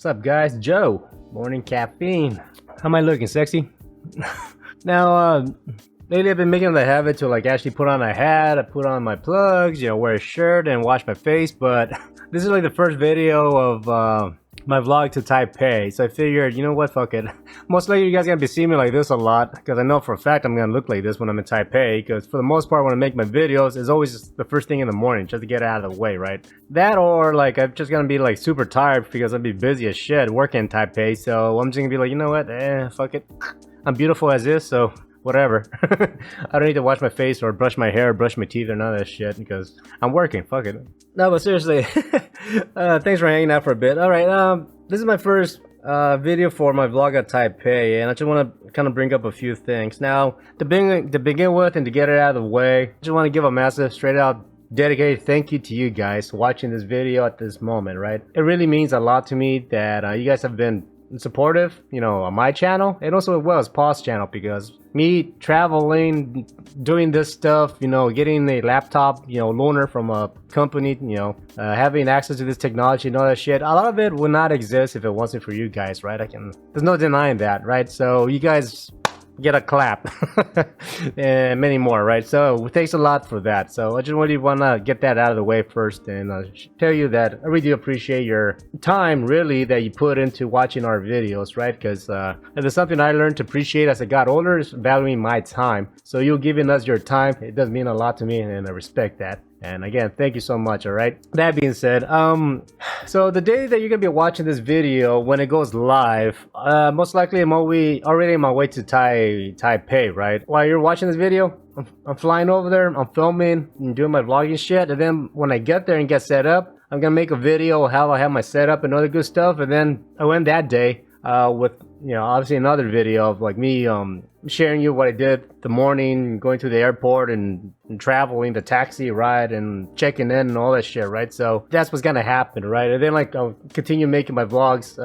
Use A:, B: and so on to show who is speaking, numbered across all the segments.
A: What's up, guys? Joe, morning caffeine. How am I looking? Sexy? Now, lately I've been making the habit to like actually put on a hat, I put on my plugs, wear a shirt and wash my face, but this is like the first video of my vlog to Taipei, so I figured, you know what, fuck it. Most likely you guys are gonna be seeing me like this a lot, because I know for a fact I'm gonna look like this when I'm in Taipei, because for the most part when I make my videos, it's always just the first thing in the morning, just to get it out of the way, right? That or like I'm just gonna be like super tired because I'll be busy as shit working in Taipei, so I'm just gonna be like, you know what, fuck it. I'm beautiful as is, so whatever. I don't need to wash my face or brush my hair, brush my teeth or none of that shit because I'm working, fuck it. No, but seriously, thanks for hanging out for a bit. Alright, this is my first video for my vlog at Taipei, and I just want to kind of bring up a few things. Now, to begin with and to get it out of the way, I just want to give a massive, straight out, dedicated thank you to you guys watching this video at this moment, right? It really means a lot to me that you guys have been supportive, on my channel, and also as well as Paul's channel, because me traveling, doing this stuff, getting a laptop, loaner from a company, having access to this technology and all that shit, a lot of it would not exist if it wasn't for you guys, right? There's no denying that, right? So you guys get a clap and many more, right? So thanks a lot for that. So I just really want to get that out of the way first and tell you that I really do appreciate your time, really, that you put into watching our videos, right? Because there's something I learned to appreciate as I got older, is valuing my time. So you giving us your time, it does mean a lot to me, and I respect that. And again, thank you so much, alright? That being said, so the day that you're gonna be watching this video, when it goes live, most likely I'm already on my way to Taipei, right? While you're watching this video, I'm flying over there, I'm filming, and doing my vlogging shit, and then when I get there and get set up, I'm gonna make a video of how I have my setup and other good stuff, and then I'll end that day with, obviously another video of like me sharing you what I did the morning, going to the airport and traveling, the taxi ride and checking in and all that shit, right? So that's what's gonna happen, right? And then like I'll continue making my vlogs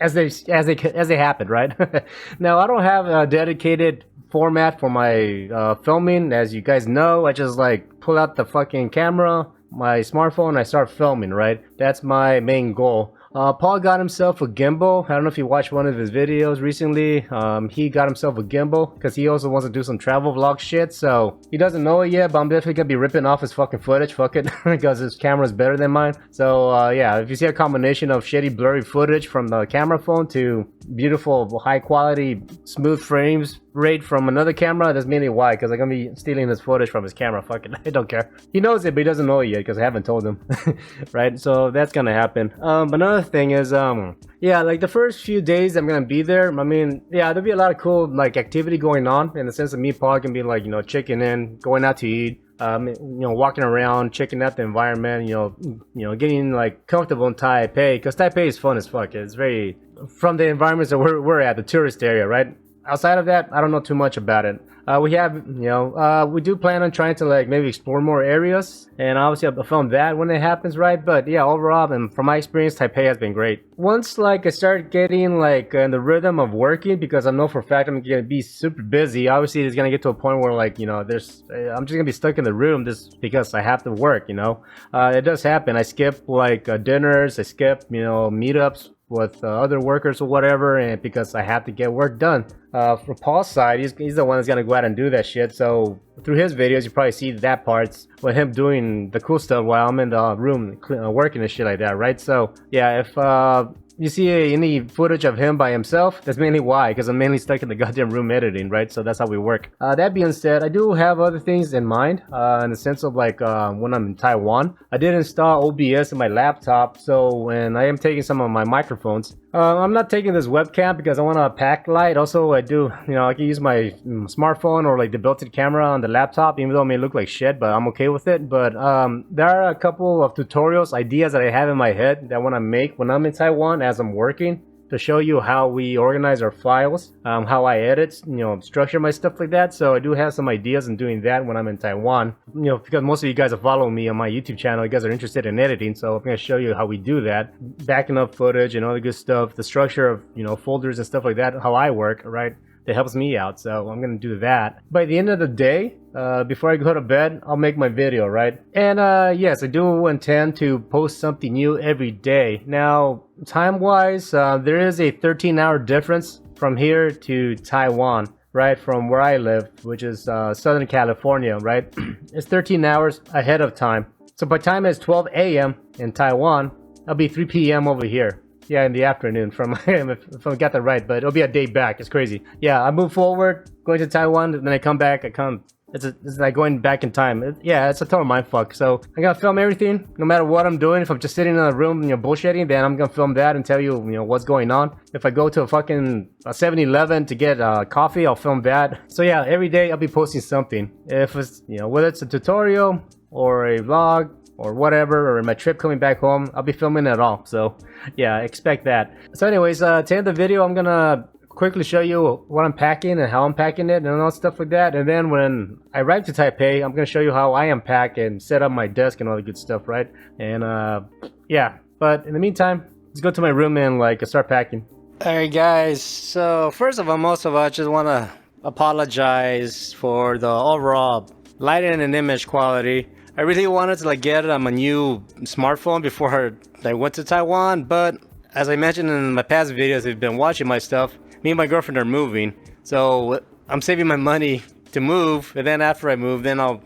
A: as they happen, right? Now I don't have a dedicated format for my filming, as you guys know. I just like pull out the fucking camera, my smartphone, and I start filming, right? That's my main goal. Paul got himself a gimbal. I don't know if you watched one of his videos recently. He got himself a gimbal because he also wants to do some travel vlog shit. So he doesn't know it yet, but I'm definitely gonna be ripping off his fucking footage. Fuck it, because his camera is better than mine. So yeah, if you see a combination of shitty blurry footage from the camera phone to beautiful high quality smooth frames rate from another camera, that's mainly why, because I'm gonna be stealing this footage from his camera. Fuck it, I don't care. He knows it, but he doesn't know it yet because I haven't told him. Right? So that's gonna happen. Another thing is, yeah, like the first few days I'm gonna be there, I mean, yeah, there'll be a lot of cool like activity going on, in the sense of me, Paul, can be like, checking in, going out to eat, walking around, checking out the environment, getting like comfortable in Taipei, because Taipei is fun as fuck. It's very, from the environments that we're at, the tourist area, right? Outside of that, I don't know too much about it. We have, we do plan on trying to like maybe explore more areas, and obviously I'll film that when it happens, right? But yeah, overall, and from my experience, Taipei has been great. Once like I start getting like in the rhythm of working, because I know for a fact I'm gonna be super busy. Obviously, it's gonna get to a point where like I'm just gonna be stuck in the room just because I have to work. It does happen. I skip like dinners, I skip meetups with other workers or whatever, and because I have to get work done. For Paul's side, he's the one that's gonna go out and do that shit, so through his videos you probably see that parts with him doing the cool stuff while I'm in the room working and shit like that, right? So yeah, if you see any footage of him by himself, that's mainly why, because I'm mainly stuck in the goddamn room editing, right? So that's how we work. That being said, I do have other things in mind, in the sense of like when I'm in Taiwan. I did install OBS in my laptop, so when I am taking some of my microphones, I'm not taking this webcam because I want a pack light. Also, I do, I can use my smartphone or like the built-in camera on the laptop, even though it may look like shit, but I'm okay with it. But there are a couple of tutorials, ideas that I have in my head that I want to make when I'm in Taiwan as I'm working, to show you how we organize our files, how I edit, structure my stuff like that. So I do have some ideas in doing that when I'm in Taiwan, because most of you guys are following me on my YouTube channel, you guys are interested in editing, so I'm going to show you how we do that, backing up footage and all the good stuff, the structure of, folders and stuff like that, how I work, right? That helps me out, so I'm gonna do that. By the end of the day, before I go to bed, I'll make my video, right? And yes, I do intend to post something new every day. Now, time-wise, there is a 13-hour difference from here to Taiwan, right? From where I live, which is Southern California, right? It's 13 hours ahead of time. So by time it's 12 a.m. in Taiwan, it'll be 3 p.m. over here. Yeah, in the afternoon from if I got that right, but it'll be a day back. It's crazy. Yeah, I move forward, going to Taiwan, and then I come back. It's like going back in time. Yeah, it's a total mindfuck. So I gotta film everything, no matter what I'm doing. If I'm just sitting in a room, bullshitting, then I'm gonna film that and tell you, what's going on. If I go to a fucking 7-Eleven to get coffee, I'll film that. So yeah, every day I'll be posting something. If it's, whether it's a tutorial or a vlog or whatever, or my trip coming back home, I'll be filming it all. So yeah, expect that. So anyways, to end the video, I'm gonna quickly show you what I'm packing and how I'm packing it and all stuff like that. And then when I arrive to Taipei, I'm gonna show you how I unpack and set up my desk and all the good stuff, right? And yeah, but in the meantime, let's go to my room and start packing. Alright guys, so first of all, I just want to apologize for the overall lighting and image quality. I really wanted to get it on my new smartphone before I went to Taiwan, but as I mentioned in my past videos, if you've been watching my stuff, me and my girlfriend are moving, so I'm saving my money to move, and then after I move, then I'll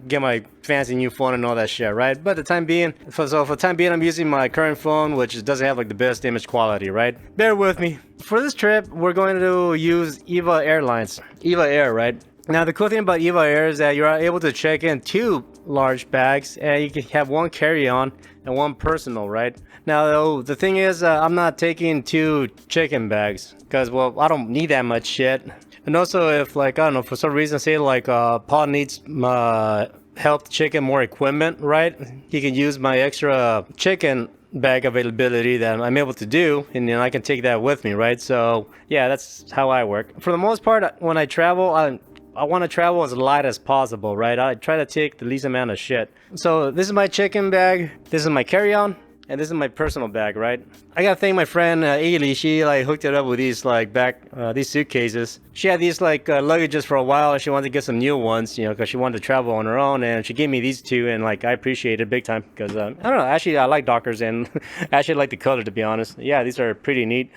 A: get my fancy new phone and all that shit, right? But for the time being, I'm using my current phone, which doesn't have the best image quality, right? Bear with me. For this trip, we're going to use EVA Air, right? Now the cool thing about EVA Air is that you're able to check in 2 large bags, and you can have 1 carry-on and 1 personal, right? Now the thing is, I'm not taking 2 chicken bags because, well, I don't need that much shit. And also, if I don't know, for some reason, say Paul needs help chicken more equipment, right? He can use my extra chicken bag availability that I'm able to do, and I can take that with me, right? So yeah, that's how I work. For the most part, when I travel, I want to travel as light as possible, right? I try to take the least amount of shit. So this is my chicken bag, this is my carry-on, and this is my personal bag, right? I gotta thank my friend Ailey. She hooked it up with these these suitcases. She had these luggages for a while, and she wanted to get some new ones, because she wanted to travel on her own, and she gave me these 2, and I appreciate it big time because I don't know, actually I like Dockers, and I actually like the color, to be honest. Yeah, these are pretty neat,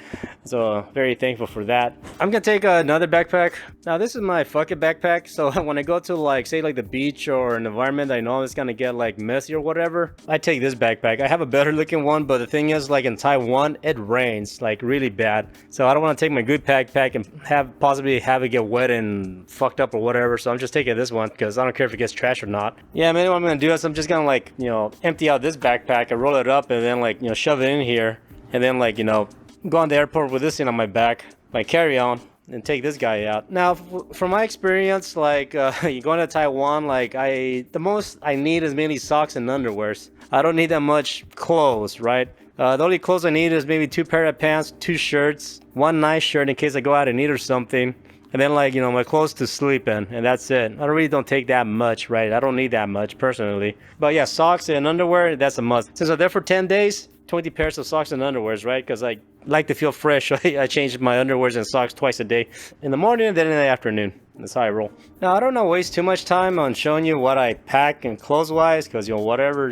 A: so very thankful for that. I'm gonna take another backpack. Now this is my fuck it backpack, so when I go to say the beach or an environment I know it's gonna get messy or whatever, I take this backpack. I have a better looking one, but the thing is, in Taiwan, it rains really bad, so I don't want to take my good backpack and possibly have it get wet and fucked up or whatever. So I'm just taking this one because I don't care if it gets trashed or not. Yeah, maybe what I'm gonna do is I'm just gonna empty out this backpack and roll it up, and then shove it in here, and then go on the airport with this thing on my back, my carry-on, and take this guy out. Now, from my experience, you going to Taiwan, the most I need is mainly socks and underwears. I don't need that much clothes, right? The only clothes I need is maybe 2 pair of pants, 2 shirts, 1 nice shirt in case I go out and eat or something, and then my clothes to sleep in, and that's it. I really don't take that much, right? I don't need that much personally. But yeah, socks and underwear, that's a must. Since I'm there for 10 days, 20 pairs of socks and underwears, right? Because I like to feel fresh. I change my underwears and socks twice a day, in the morning and then in the afternoon. That's how I roll. Now, I don't want to waste too much time on showing you what I pack and clothes-wise, because, whatever,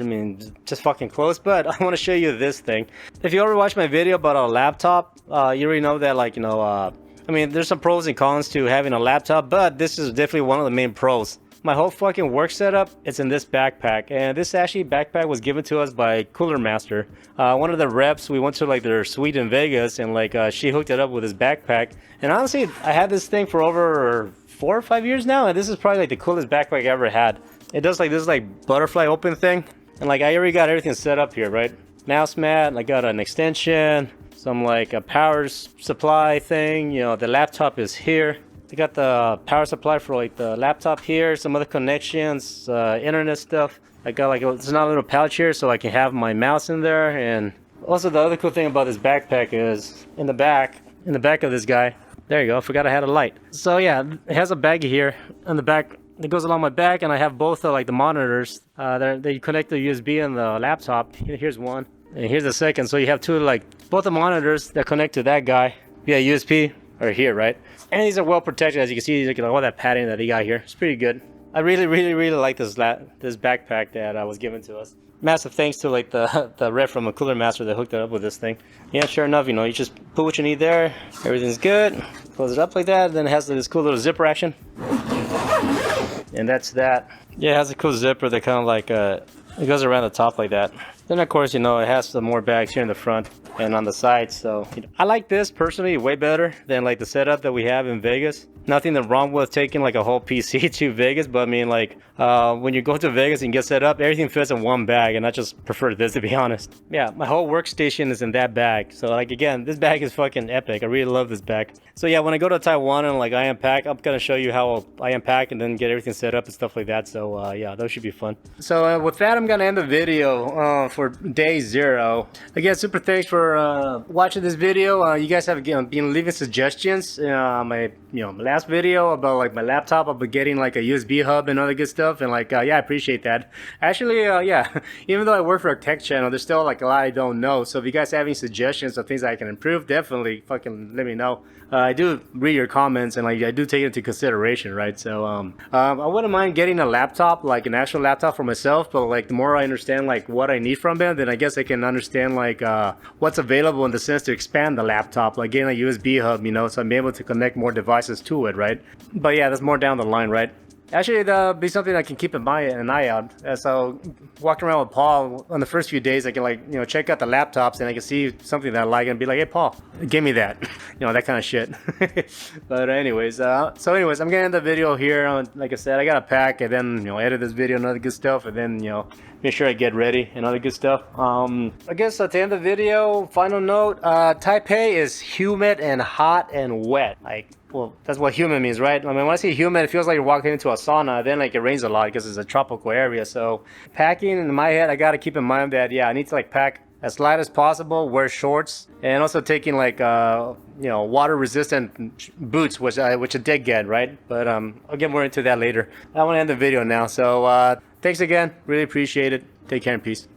A: just fucking clothes, but I want to show you this thing. If you ever watched my video about a laptop, you already know that, there's some pros and cons to having a laptop, but this is definitely one of the main pros. My whole fucking work setup, it's in this backpack, and this backpack was given to us by Cooler Master. One of the reps, we went to their suite in Vegas, and she hooked it up with this backpack. And honestly, I had this thing for over 4 or 5 years now, and this is probably the coolest backpack I ever had. It does this butterfly open thing, and I already got everything set up here, right? Mouse mat, I got an extension, some a power supply thing. The laptop is here. I got the power supply for the laptop here, some other connections, internet stuff. I got it's not a little pouch here, so I can have my mouse in there. And also the other cool thing about this backpack is in the back of this guy, there you go, I forgot I had a light. So yeah, it has a baggie here on the back that goes along my back, and I have both the the monitors that you connect the USB and the laptop. Here's one, and here's the second. So you have 2 both the monitors that connect to that guy via USB are here, right? And these are well protected, as you can see. All that padding that they got here, it's pretty good. I really like this backpack that was given to us. massive thanks to like the rep from a Cooler Master that hooked it up with this thing. Yeah, sure enough, you know, you just put what you need there. Everything's good. Close it up like that. Then it has this cool little zipper action. And that's that. Yeah, it has a cool zipper that kind of like it goes around the top like that. Then of course, you know, it has some more bags here in the front and on the sides. So you know, I like this personally way better than like the setup that we have in Vegas. Nothing wrong with taking like a whole PC to Vegas, but I mean like when you go to Vegas and get set up, everything fits in one bag, and I just prefer this, to be honest. Yeah, my whole workstation is in that bag. So like again, this bag is fucking epic. I really love this bag. So yeah, when I go to Taiwan and like I unpack, I'm gonna show you how I unpack and then get everything set up and stuff like that. So yeah, that should be fun. So with that, I'm gonna end the video for day 0. Again, super thanks for watching this video. You guys have been leaving suggestions. My last video about like my laptop, I've been getting like a USB hub and other good stuff, and like yeah, I appreciate that. Actually, yeah, even though I work for a tech channel, there's still like a lot I don't know. So if you guys have any suggestions of things I can improve, definitely fucking let me know. I do read your comments, and like I do take it into consideration, right? So I wouldn't mind getting a laptop, like an actual laptop for myself, but like the more I understand like what I need from them, then I guess I can understand like what's available in the sense to expand the laptop, like getting a USB hub, you know, so I'm able to connect more devices to it, right? But yeah, that's more down the line, right? Actually, that'll be something I can keep an eye out. So, walking around with Paul on the first few days, I can like, you know, check out the laptops and I can see something that I like and be like, hey, Paul, give me that. You know, that kind of shit. But anyways, I'm gonna end the video here. Like I said, I gotta pack and then, you know, edit this video and other good stuff, and then, you know, make sure I get ready and other good stuff. I guess to end the video, final note, Taipei is humid and hot and wet. Like, well, that's what humid means, right? I mean, when I say humid, it feels like you're walking into a sauna. Then like it rains a lot because it's a tropical area. So packing, in my head, I gotta keep in mind that yeah, I need to like pack as light as possible, wear shorts, and also taking like you know, water resistant boots, which I did get, right? But I'll get more into that later. I want to end the video now. So thanks again, really appreciate it. Take care and peace.